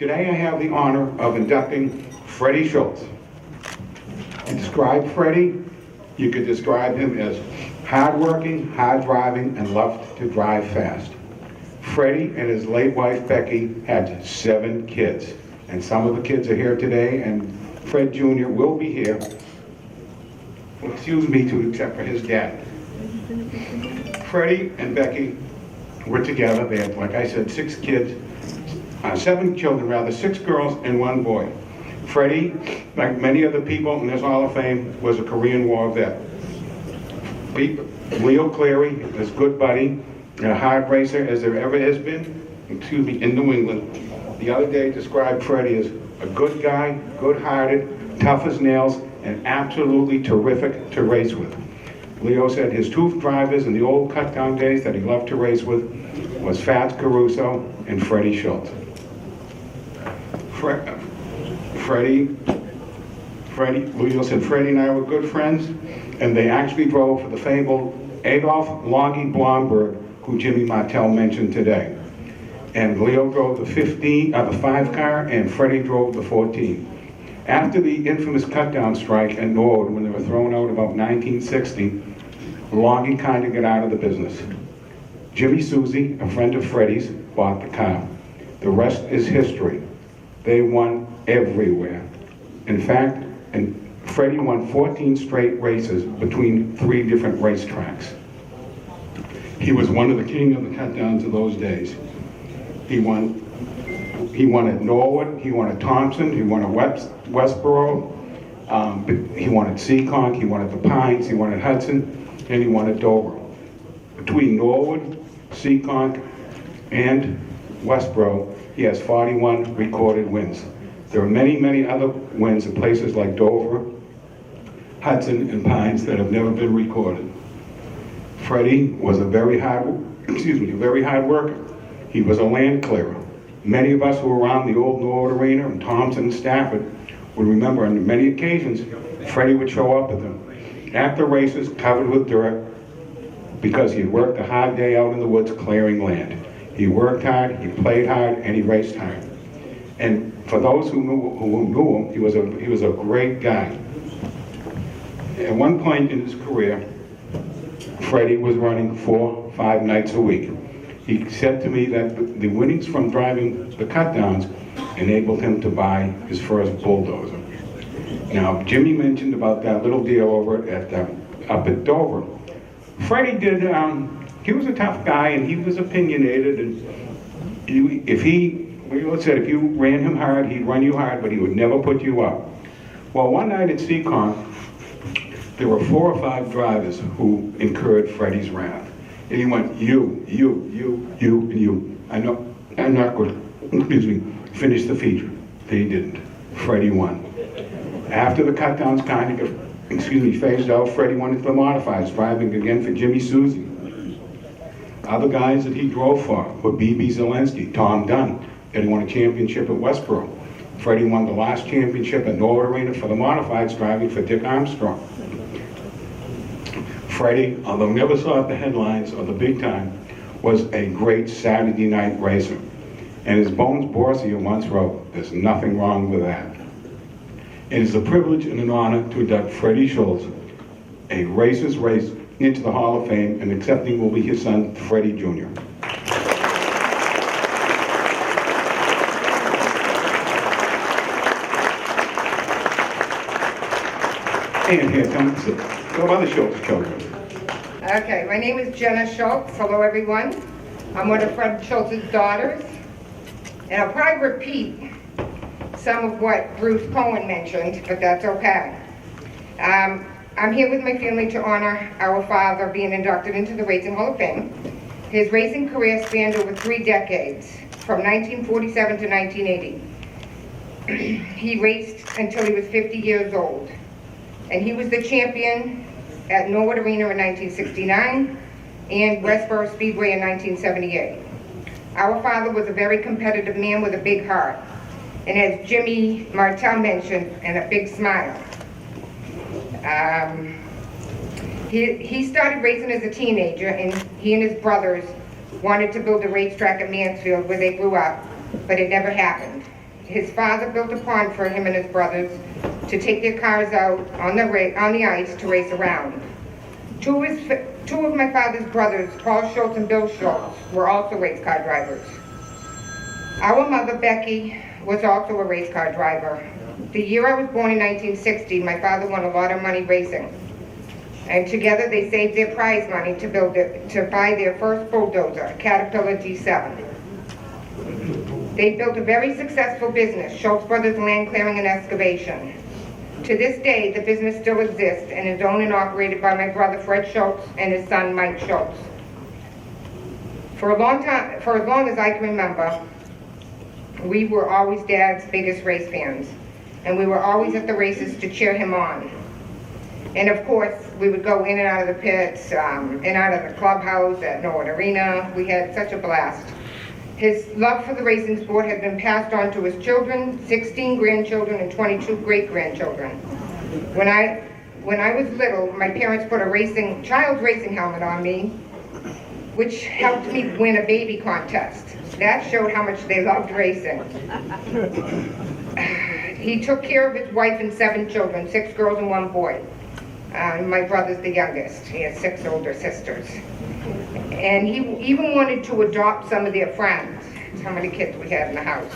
Today I have the honor of inducting Freddie Schulz. To describe Freddie, you could describe him as hardworking, hard driving, and loved to drive fast. Freddie and his late wife Becky had 7 kids, and some of the kids are here today, and Fred Jr. will be here, except for his dad. Freddie and Becky were together. They had, like I said, 6 kids, 7 children rather, 6 girls and 1 boy. Freddie, like many other people in this Hall of Fame, was a Korean War vet. Leo Cleary, his good buddy, and a hard racer as there ever has been, in New England. The other day described Freddie as a good guy, good-hearted, tough as nails, and absolutely terrific to race with. Leo said his 2 drivers in the old cut-down days that he loved to race with was Fats Caruso and Freddie Schulz. Leo said Freddie and I were good friends, and they actually drove for the fabled Adolf Longy Blomberg, who Jimmy Martell mentioned today. And Leo drove the 5 car, and Freddie drove the 14. After the infamous cut-down strike at Norwood, when they were thrown out about 1960, Longy kind of got out of the business. Jimmy Susie, a friend of Freddie's, bought the car. The rest is history. They won everywhere. In fact, Freddie won 14 straight races between 3 different racetracks. He was one of the king of the cut-downs of those days. He won at Norwood, he won at Thompson, he won at Westboro, he won at Seekonk, he won at the Pines, he won at Hudson, and he won at Dover. Between Norwood, Seekonk, and Westboro, he has 41 recorded wins. There are many, many other wins at places like Dover, Hudson, and Pines that have never been recorded. Freddie was a very hard worker. He was a land clearer. Many of us who were around the old Norwood Arena and Thompson and Stafford would remember on many occasions, Freddie would show up at them at the races covered with dirt because he had worked a hard day out in the woods clearing land. He worked hard, he played hard, and he raced hard. And for those who knew him, he was a great guy. At one point in his career, Freddie was running 4-5 nights a week. He said to me that the winnings from driving the cut-downs enabled him to buy his first bulldozer. Now, Jimmy mentioned about that little deal over at up at Dover. Freddie did. He was a tough guy, and he was opinionated. And if you ran him hard, he'd run you hard, but he would never put you up. Well, one night at Seekonk, there were 4 or 5 drivers who incurred Freddie's wrath. And he went, you, and you. I'm not going to, finish the feature. But he didn't. Freddie won. After the cut-downs phased out, Freddie went into the modifieds, driving again for Jimmy Susie. Other guys that he drove for were B.B. Zelensky, Tom Dunn. He won a championship at Westboro. Freddie won the last championship at Norwood Arena for the modifieds, driving for Dick Armstrong. Freddie, although never saw the headlines or the big time, was a great Saturday night racer. And as Bones Borsia once wrote, there's nothing wrong with that. It is a privilege and an honor to induct Freddie Schulz, a racer's race, into the Hall of Fame, and accepting will be his son, Freddie Jr. And here comes the other Schulz children. Okay, my name is Jenna Schulz. Hello, everyone. I'm one of Fred Schulz's daughters. And I'll probably repeat some of what Bruce Cohen mentioned, but that's okay. I'm here with my family to honor our father being inducted into the Racing Hall of Fame. His racing career spanned over 3 decades, from 1947 to 1980. He raced until he was 50 years old. And he was the champion at Norwood Arena in 1969 and Westboro Speedway in 1978. Our father was a very competitive man with a big heart. And as Jimmy Martell mentioned, and a big smile. He started racing as a teenager, and he and his brothers wanted to build a racetrack in Mansfield where they grew up, but it never happened. his father built a pond for him and his brothers to take their cars out on the ice to race around. Two of my father's brothers, Paul Schulz and Bill Schulz, were also race car drivers. Our mother, Becky, was also a race car driver. The year I was born in 1960, my father won a lot of money racing. And together they saved their prize money to buy their first bulldozer, a Caterpillar G7. They built a very successful business, Schulz Brothers Land Clearing and Excavation. To this day, the business still exists and is owned and operated by my brother Fred Schulz and his son Mike Schulz. For as long as I can remember, we were always Dad's biggest race fans, and we were always at the races to cheer him on. And of course, we would go in and out of the pits, in and out of the clubhouse at Norwood Arena. We had such a blast. His love for the racing sport has been passed on to his children, 16 grandchildren and 22 great-grandchildren. When I was little, my parents put a child's racing helmet on me, which helped me win a baby contest. That showed how much they loved racing. He took care of his wife and 7 children, 6 girls and 1 boy. My brother's the youngest. He has 6 older sisters. And he even wanted to adopt some of their friends. That's how many kids we had in the house.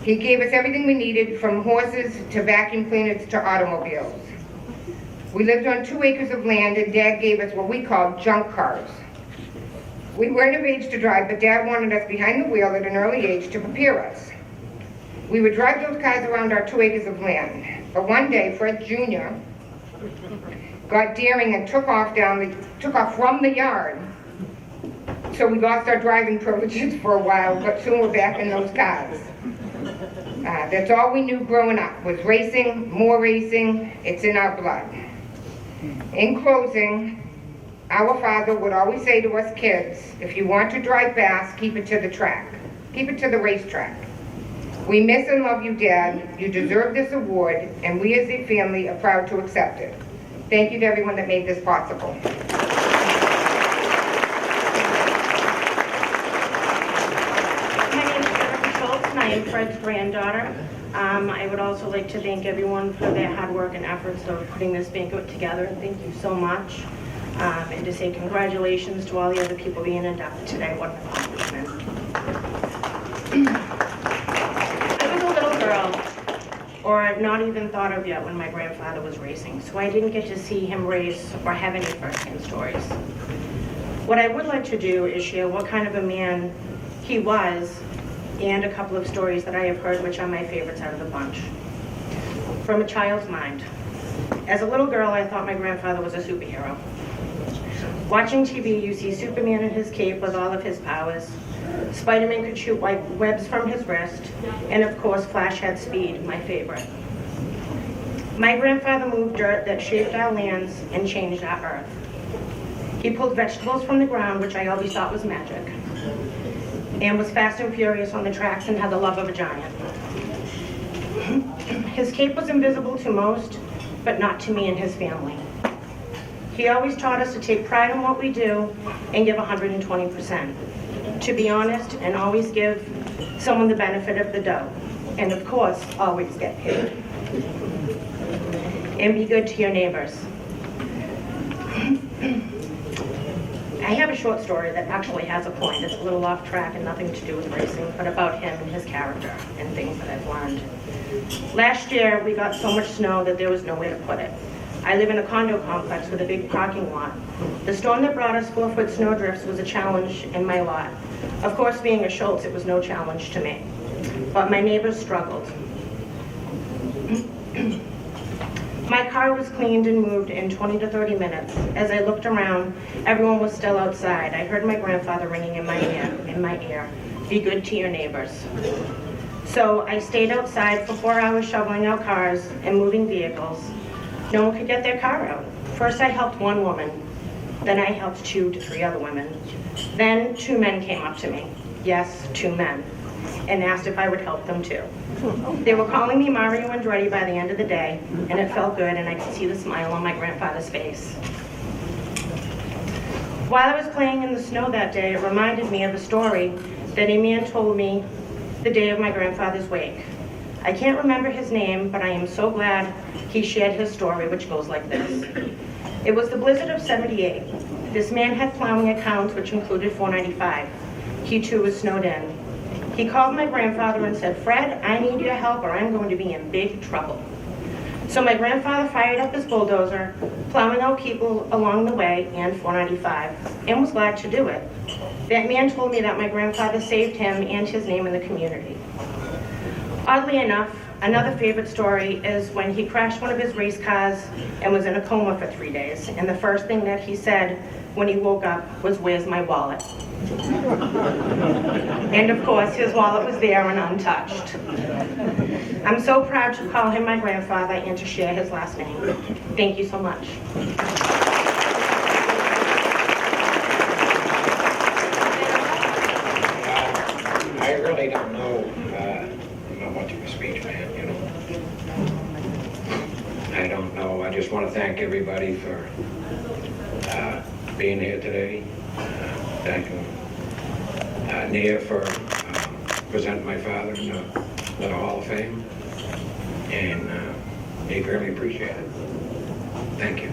He gave us everything we needed, from horses to vacuum cleaners to automobiles. We lived on 2 acres of land, and Dad gave us what we called junk cars. We weren't of age to drive, but Dad wanted us behind the wheel at an early age to prepare us. We would drive those cars around our 2 acres of land. But one day, Fred Jr. got daring and took off from the yard. So we lost our driving privileges for a while, but soon we're back in those cars. That's all we knew growing up, was racing, more racing. It's in our blood. In closing, our father would always say to us kids, if you want to drive fast, keep it to the track. Keep it to the racetrack. We miss and love you, Dad. You deserve this award, and we as a family are proud to accept it. Thank you to everyone that made this possible. I am Fred's granddaughter. I would also like to thank everyone for their hard work and efforts of putting this banquet together. Thank you so much. And to say congratulations to all the other people being inducted today. What an accomplishment. I was a little girl, or not even thought of yet when my grandfather was racing, so I didn't get to see him race or have any first-hand stories. What I would like to do is share what kind of a man he was, and a couple of stories that I have heard, which are my favorites out of the bunch. From a child's mind. As a little girl, I thought my grandfather was a superhero. Watching TV, you see Superman in his cape with all of his powers. Spider-Man could shoot white webs from his wrist. And of course, Flash had speed, my favorite. My grandfather moved dirt that shaped our lands and changed our earth. He pulled vegetables from the ground, which I always thought was magic, and was fast and furious on the tracks and had the love of a giant. His cape was invisible to most, but not to me and his family. He always taught us to take pride in what we do and give 120%. To be honest and always give someone the benefit of the dough. And of course, always get paid. And be good to your neighbors. I have a short story that actually has a point. It's a little off track and nothing to do with racing, but about him and his character and things that I've learned. Last year, we got so much snow that there was no way to put it. I live in a condo complex with a big parking lot. The storm that brought us 4-foot snow drifts was a challenge in my lot. Of course, being a Schulz, it was no challenge to me. But my neighbors struggled. My car was cleaned and moved in 20 to 30 minutes. As I looked around, everyone was still outside. I heard my grandfather ringing in my ear, be good to your neighbors. So I stayed outside for 4 hours shoveling out cars and moving vehicles. No one could get their car out. First I helped one woman, then I helped 2 to 3 other women. Then 2 men came up to me, yes, 2 men, and asked if I would help them too. They were calling me Mario Andretti by the end of the day, and it felt good, and I could see the smile on my grandfather's face. While I was playing in the snow that day, it reminded me of a story that a man told me the day of my grandfather's wake. I can't remember his name, but I am so glad he shared his story, which goes like this. It was the blizzard of '78. This man had plowing accounts, which included 495. He too was snowed in. He called my grandfather and said, "Fred, I need your help or I'm going to be in big trouble." So my grandfather fired up his bulldozer, plowing out people along the way and 495, and was glad to do it. That man told me that my grandfather saved him and his name in the community. Oddly enough, another favorite story is when he crashed one of his race cars and was in a coma for 3 days, and the first thing that he said when he woke up was, "Where's my wallet?" And of course, his wallet was there and untouched. I'm so proud to call him my grandfather and to share his last name. Thank you so much. I really don't know much of a speech, man, you know. I don't know. I just want to thank everybody for being here today. Thank Nia for presenting my father in the Hall of Fame. And he very appreciate it. Thank you.